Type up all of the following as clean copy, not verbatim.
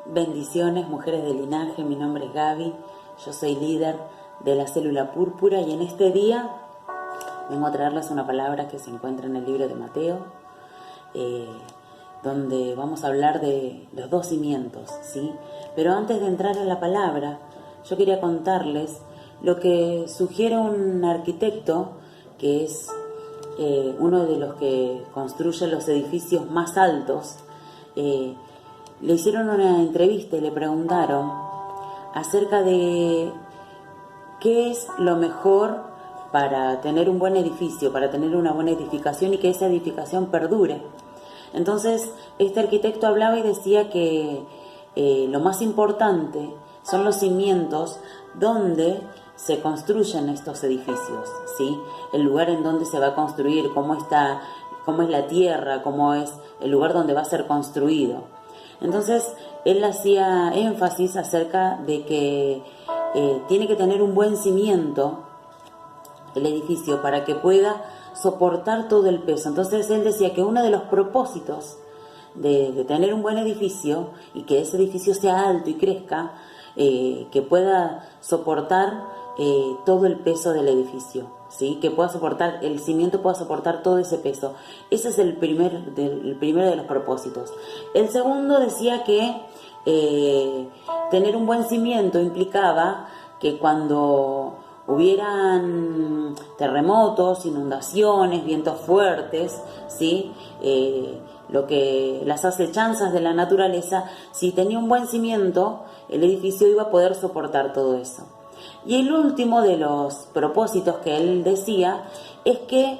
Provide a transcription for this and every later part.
Bendiciones, mujeres de linaje, mi nombre es Gaby, yo soy líder de la célula púrpura y en este día vengo a traerles una palabra que se encuentra en el libro de Mateo, donde vamos a hablar de los dos cimientos, ¿sí? Pero antes de entrar en la palabra, yo quería contarles lo que sugiere un arquitecto, que es uno de los que construye los edificios más altos. Le hicieron una entrevista y le preguntaron acerca de qué es lo mejor para tener un buen edificio, para tener una buena edificación y que esa edificación perdure. Entonces, este arquitecto hablaba y decía que lo más importante son los cimientos donde se construyen estos edificios, ¿sí? El lugar en donde se va a construir, cómo es la tierra, cómo es el lugar donde va a ser construido. Entonces, él hacía énfasis acerca de que tiene que tener un buen cimiento el edificio para que pueda soportar todo el peso. Entonces, él decía que uno de los propósitos de tener un buen edificio y que ese edificio sea alto y crezca, que pueda soportar todo el peso del edificio, ¿sí? Que pueda soportar, el cimiento pueda soportar todo ese peso. Ese es el primero de los propósitos. El segundo decía que tener un buen cimiento implicaba que cuando hubieran terremotos, inundaciones, vientos fuertes, ¿sí? Las acechanzas de la naturaleza, si tenía un buen cimiento, el edificio iba a poder soportar todo eso. Y el último de los propósitos que él decía es que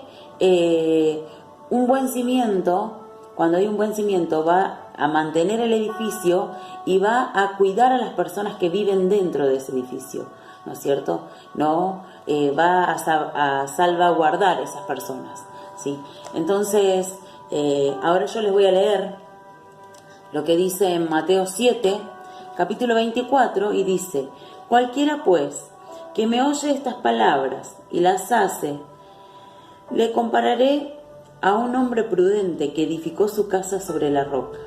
un buen cimiento, cuando hay un buen cimiento, va a mantener el edificio y va a cuidar a las personas que viven dentro de ese edificio, ¿no es cierto? No va a salvaguardar a esas personas, ¿sí? Entonces, ahora yo les voy a leer lo que dice en Mateo 7, capítulo 24, y dice: cualquiera pues que me oye estas palabras y las hace, le compararé a un hombre prudente que edificó su casa sobre la roca.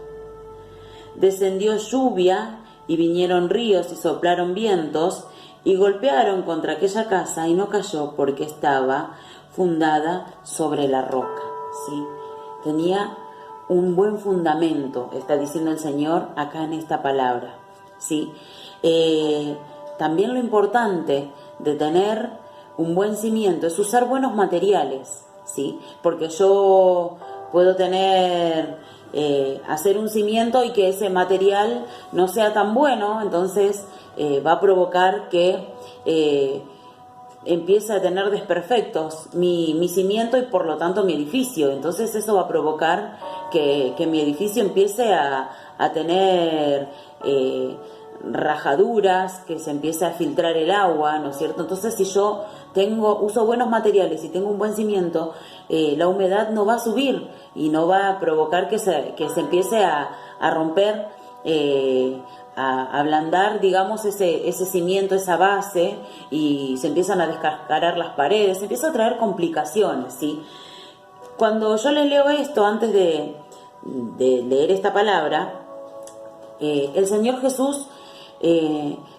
Descendió lluvia y vinieron ríos y soplaron vientos y golpearon contra aquella casa y no cayó porque estaba fundada sobre la roca, ¿sí? Tenía un buen fundamento, está diciendo el Señor acá en esta palabra, ¿sí? También lo importante de tener un buen cimiento es usar buenos materiales, ¿sí? Porque yo puedo hacer un cimiento y que ese material no sea tan bueno, entonces va a provocar que empiece a tener desperfectos mi cimiento y por lo tanto mi edificio. Entonces eso va a provocar que mi edificio empiece a tener rajaduras, que se empiece a filtrar el agua, ¿no es cierto? Entonces, si yo uso buenos materiales y tengo un buen cimiento, la humedad no va a subir y no va a provocar que se empiece a romper, a ablandar, digamos, ese cimiento, esa base, y se empiezan a descascarar las paredes, se empieza a traer complicaciones, ¿sí? Cuando yo les leo esto, antes de leer esta palabra, el Señor Jesús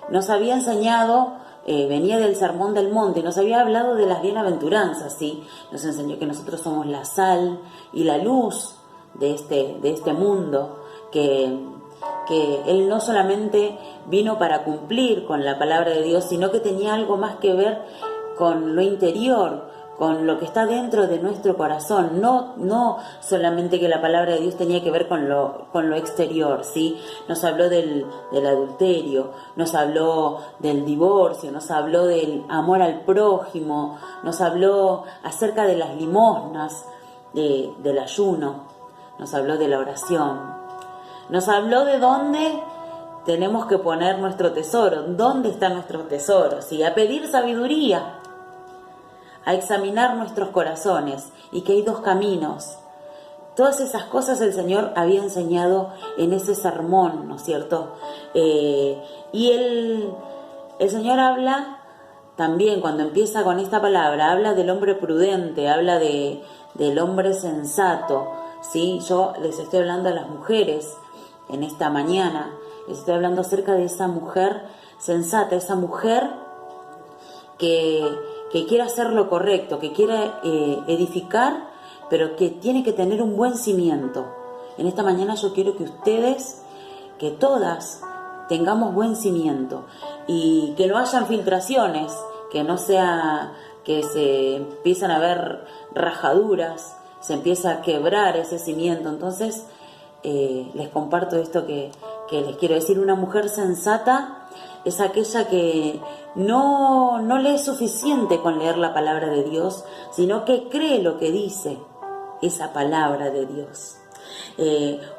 nos había enseñado, venía del Sermón del Monte, nos había hablado de las bienaventuranzas, ¿sí? Nos enseñó que nosotros somos la sal y la luz de este mundo, que Él no solamente vino para cumplir con la palabra de Dios, sino que tenía algo más que ver con lo interior, con lo que está dentro de nuestro corazón, no solamente que la palabra de Dios tenía que ver con lo exterior, ¿sí? Nos habló del adulterio, nos habló del divorcio, nos habló del amor al prójimo, nos habló acerca de las limosnas, del ayuno, nos habló de la oración, nos habló de dónde tenemos que poner nuestro tesoro, dónde está nuestro tesoro, ¿sí? A pedir sabiduría, a examinar nuestros corazones y que hay dos caminos. Todas esas cosas el Señor había enseñado en ese sermón, ¿no es cierto? Y el Señor habla también, cuando empieza con esta palabra, habla del hombre prudente, habla del hombre sensato, ¿sí? Yo les estoy hablando a las mujeres en esta mañana, estoy hablando acerca de esa mujer sensata, esa mujer que quiere hacer lo correcto, que quiere edificar, pero que tiene que tener un buen cimiento. En esta mañana yo quiero que ustedes, que todas, tengamos buen cimiento y que no hayan filtraciones, que no sea que se empiezan a ver rajaduras, se empieza a quebrar ese cimiento. Entonces les comparto esto que les quiero decir. Una mujer sensata es aquella que no le es suficiente con leer la palabra de Dios, sino que cree lo que dice esa palabra de Dios.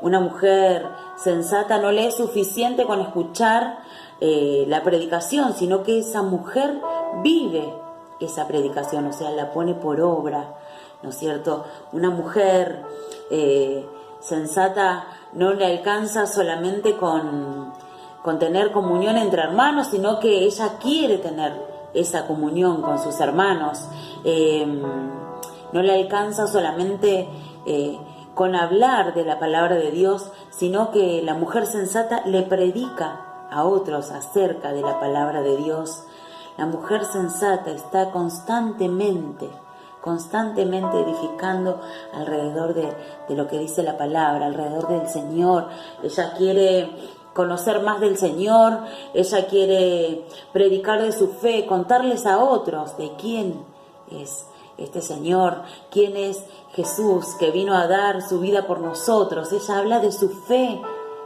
Una mujer sensata no le es suficiente con escuchar la predicación, sino que esa mujer vive esa predicación, o sea, la pone por obra, ¿no es cierto? Una mujer sensata no le alcanza solamente con tener comunión entre hermanos, sino que ella quiere tener esa comunión con sus hermanos. No le alcanza solamente con hablar de la palabra de Dios, sino que la mujer sensata le predica a otros acerca de la palabra de Dios. La mujer sensata está constantemente edificando alrededor de lo que dice la palabra, alrededor del Señor. Ella quiere conocer más del Señor, ella quiere predicar de su fe, contarles a otros de quién es este Señor, quién es Jesús que vino a dar su vida por nosotros. Ella habla de su fe,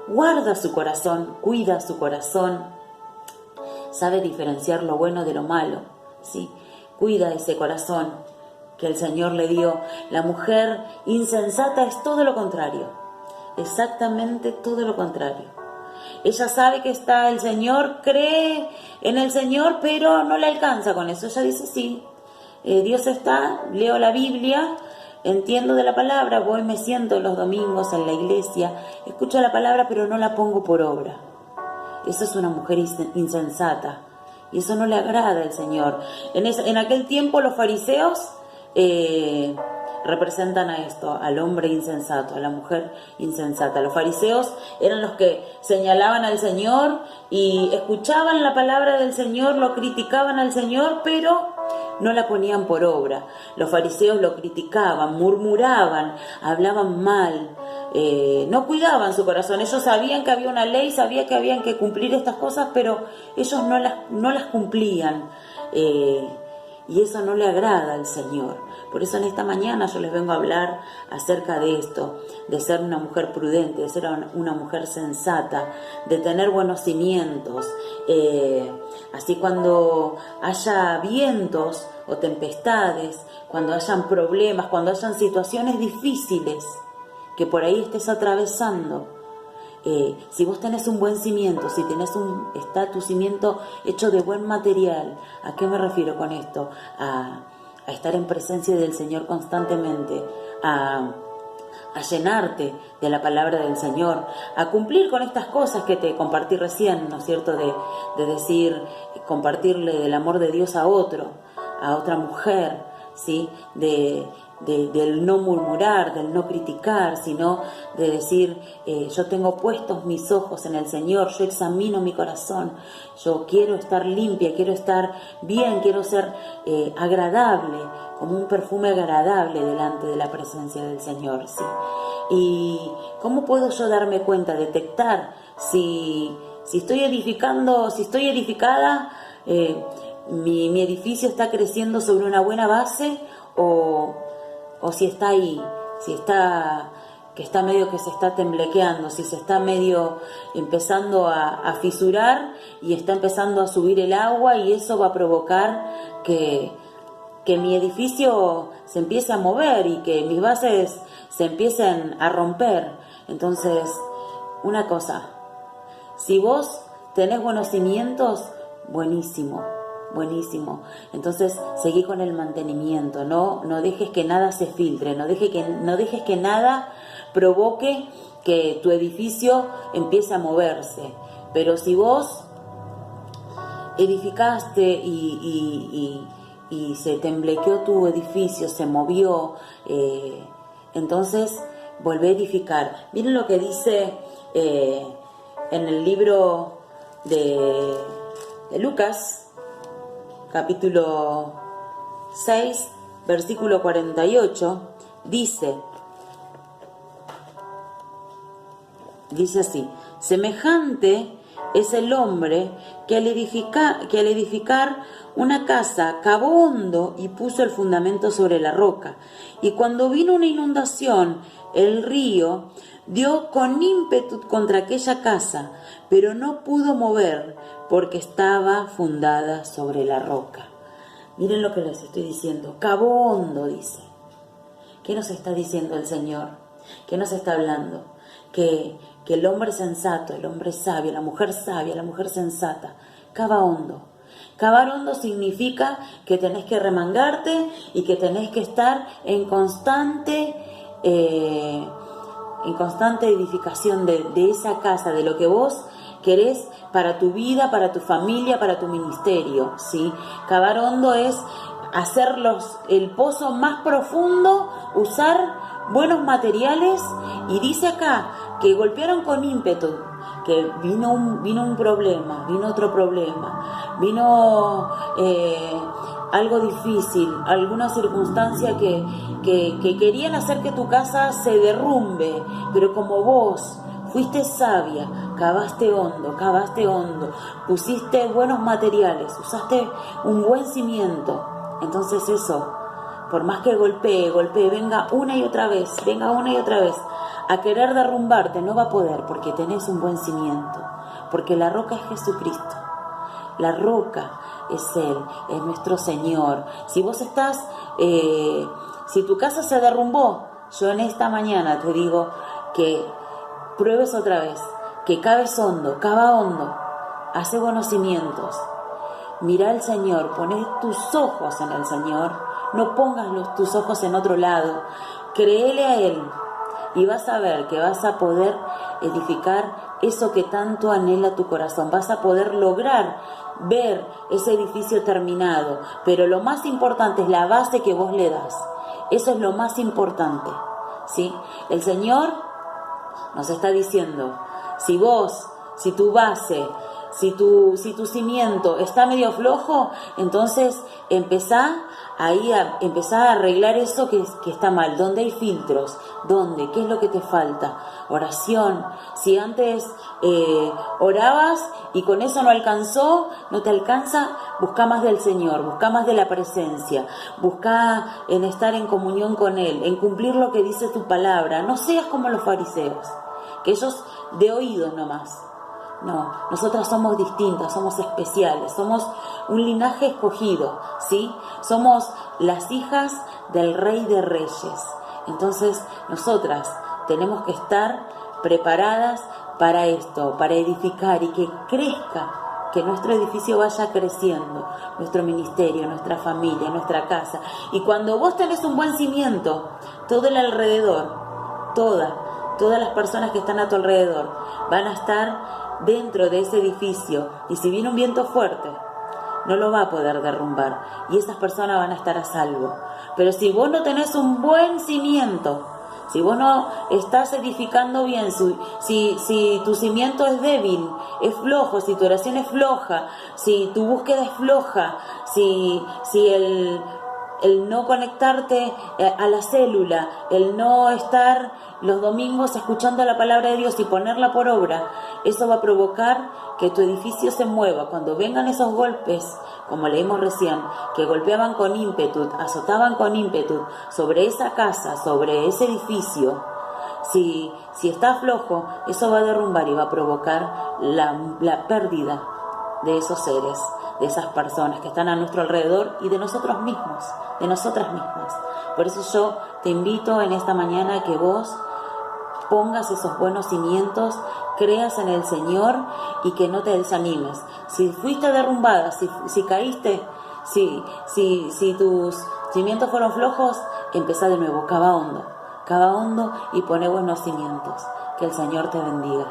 guarda su corazón, cuida su corazón, sabe diferenciar lo bueno de lo malo, ¿sí? Cuida ese corazón que el Señor le dio. La mujer insensata es todo lo contrario, exactamente todo lo contrario. Ella sabe que está el Señor, cree en el Señor, pero no le alcanza con eso. Ella dice, sí, Dios está, leo la Biblia, entiendo de la palabra, voy, me siento los domingos en la iglesia, escucho la palabra, pero no la pongo por obra. Eso es una mujer insensata y eso no le agrada al Señor. En aquel tiempo los fariseos representan a esto, al hombre insensato, a la mujer insensata. Los fariseos eran los que señalaban al Señor y escuchaban la palabra del Señor, lo criticaban al Señor, pero no la ponían por obra. Los fariseos lo criticaban, murmuraban, hablaban mal, no cuidaban su corazón. Ellos sabían que había una ley, sabían que habían que cumplir estas cosas, pero ellos no las cumplían. Y eso no le agrada al Señor. Por eso en esta mañana yo les vengo a hablar acerca de esto, de ser una mujer prudente, de ser una mujer sensata, de tener buenos cimientos. Así cuando haya vientos o tempestades, cuando hayan problemas, cuando hayan situaciones difíciles que por ahí estés atravesando, si vos tenés un buen cimiento, si tenés está tu cimiento hecho de buen material. ¿A qué me refiero con esto? A estar en presencia del Señor constantemente, a llenarte de la palabra del Señor, a cumplir con estas cosas que te compartí recién, ¿no es cierto? De decir, compartirle del amor de Dios a otra mujer, ¿sí? Del no murmurar, del no criticar, sino de decir, yo tengo puestos mis ojos en el Señor, yo examino mi corazón, yo quiero estar limpia, quiero estar bien, quiero ser agradable, como un perfume agradable delante de la presencia del Señor, ¿sí? ¿Y cómo puedo yo darme cuenta, detectar si estoy edificando, si estoy edificada, mi edificio está creciendo sobre una buena base o si está ahí, si está que está medio que se está temblequeando, si se está medio empezando a fisurar y está empezando a subir el agua, y eso va a provocar que mi edificio se empiece a mover y que mis bases se empiecen a romper. Entonces, una cosa, si vos tenés buenos cimientos, buenísimo. Entonces seguí con el mantenimiento, no dejes que nada se filtre, no dejes que nada provoque que tu edificio empiece a moverse. Pero si vos edificaste y se temblequeó tu edificio, se movió, entonces volvé a edificar. Miren lo que dice en el libro de Lucas, capítulo 6, versículo 48, dice así: semejante es el hombre que al edificar una casa cavó hondo y puso el fundamento sobre la roca. Y cuando vino una inundación, el río dio con ímpetu contra aquella casa, pero no pudo mover porque estaba fundada sobre la roca. Miren lo que les estoy diciendo. Cavó hondo, dice. ¿Qué nos está diciendo el Señor? ¿Qué nos está hablando? Que el hombre sensato, el hombre sabio, la mujer sabia, la mujer sensata, cava hondo. Cavar hondo significa que tenés que remangarte y que tenés que estar en constante edificación de esa casa, de lo que vos querés para tu vida, para tu familia, para tu ministerio, ¿sí? Cavar hondo es hacer el pozo más profundo, usar buenos materiales, y dice acá que golpearon con ímpetu, que vino un problema, vino otro problema, vino algo difícil, alguna circunstancia que querían hacer que tu casa se derrumbe, pero como vos fuiste sabia, cavaste hondo, pusiste buenos materiales, usaste un buen cimiento, entonces eso, por más que golpee, venga una y otra vez, a querer derrumbarte, no va a poder, porque tenés un buen cimiento, porque la roca es Jesucristo, la roca es Él, es nuestro Señor. Si vos estás, si tu casa se derrumbó, yo en esta mañana te digo que pruebes otra vez, que caves hondo, cava hondo, hace buenos cimientos, mira al Señor, poné tus ojos en el Señor. No pongas tus ojos en otro lado. Créele a Él y vas a ver que vas a poder edificar eso que tanto anhela tu corazón. Vas a poder lograr ver ese edificio terminado. Pero lo más importante es la base que vos le das. Eso es lo más importante, ¿sí? El Señor nos está diciendo, si tu base, si tu cimiento está medio flojo, entonces empezá a arreglar eso que está mal. ¿Dónde hay filtros? ¿Dónde? ¿Qué es lo que te falta? Oración. Si antes orabas y con eso no te alcanza, busca más del Señor, busca más de la presencia, busca en estar en comunión con Él, en cumplir lo que dice tu palabra. No seas como los fariseos, que ellos de oídos nomás. No, nosotras somos distintas, somos especiales, somos un linaje escogido, ¿sí? Somos las hijas del Rey de Reyes. Entonces, nosotras tenemos que estar preparadas para esto, para edificar y que crezca, que nuestro edificio vaya creciendo, nuestro ministerio, nuestra familia, nuestra casa. Y cuando vos tenés un buen cimiento, todo el alrededor, todas las personas que están a tu alrededor van a estar dentro de ese edificio, y si viene un viento fuerte no lo va a poder derrumbar y esas personas van a estar a salvo. Pero si vos no tenés un buen cimiento, si vos no estás edificando bien, si tu cimiento es débil, es flojo, si tu oración es floja, si tu búsqueda es floja, si el no conectarte a la célula, el no estar los domingos escuchando la palabra de Dios y ponerla por obra, eso va a provocar que tu edificio se mueva. Cuando vengan esos golpes, como leímos recién, que golpeaban con ímpetu, azotaban con ímpetu sobre esa casa, sobre ese edificio, si está flojo, eso va a derrumbar y va a provocar la pérdida de esos seres, de esas personas que están a nuestro alrededor y de nosotros mismos, de nosotras mismas. Por eso yo te invito en esta mañana a que vos pongas esos buenos cimientos, creas en el Señor y que no te desanimes. Si fuiste derrumbada, si caíste, si tus cimientos fueron flojos, empezá de nuevo, cava hondo y pone buenos cimientos. Que el Señor te bendiga.